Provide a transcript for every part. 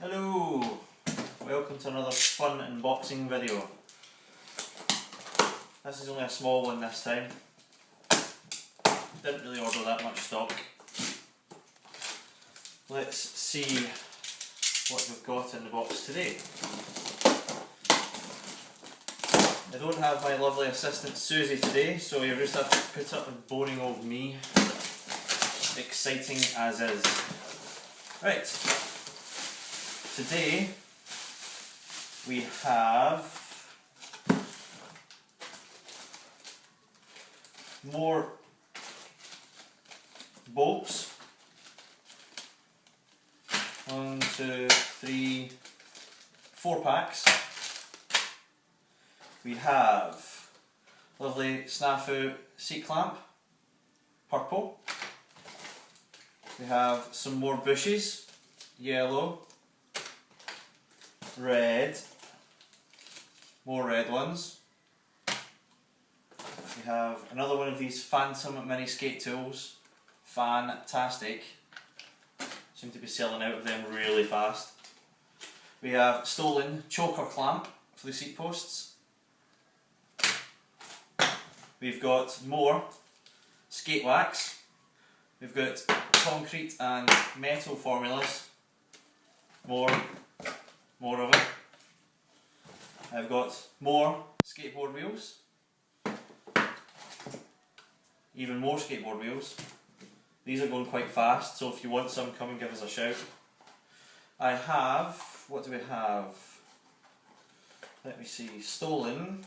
Hello! Welcome to another fun unboxing video. This is only a small one this time. Didn't really order that much stock. Let's see what we've got in the box today. I don't have my lovely assistant Susie today, so you just have to put up with boring old me. Exciting as is. Right. Today we have more bolts. 1, 2, 3, 4 packs. We have lovely snafu seat clamp, purple. We have some more bushes, yellow, red, more red ones. We have another one of these Phantom mini skate tools, fantastic. Seem to be selling out of them really fast. We have stolen choker clamp for the seat posts. We've got more skate wax. We've got concrete and metal formulas. More of it. I've got more skateboard wheels. Even more skateboard wheels. These are going quite fast, so if you want some, come and give us a shout. I have, what do we have? Let me see, stolen.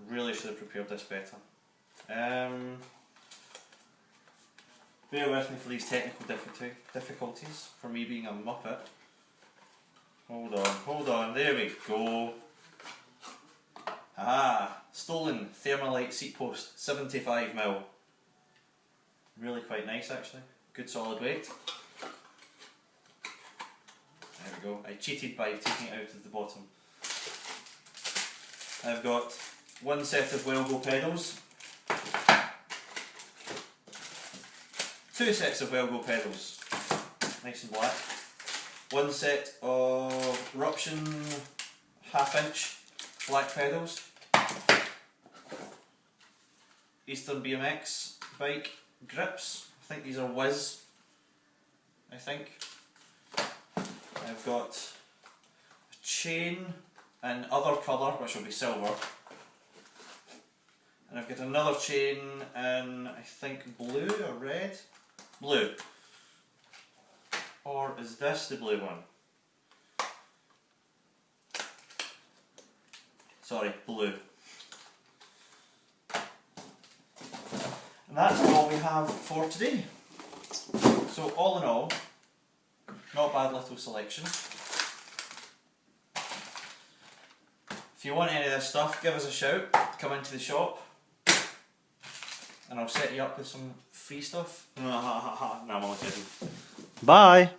Really should have prepared this better. Bear with me for these technical difficulties, for me being a muppet. Hold on, there we go. Stolen Thermalite seat post, 75mm. Really quite nice actually, good solid weight. There we go, I cheated by taking it out of the bottom. I've got one set of Wellgo pedals. 2 sets of Wellgo pedals, nice and black. 1 set of Ruption 1/2 inch black pedals. Eastern BMX bike grips, I think these are Whiz, I think. I've got a chain in other colour, which will be silver. And I've got another chain in, I think, blue or red? Blue. Or is this the blue one? Sorry, blue. And that's all we have for today. So all in all, not bad little selection. If you want any of this stuff, give us a shout, come into the shop, and I'll set you up with some free stuff. No, I'm only kidding. Bye!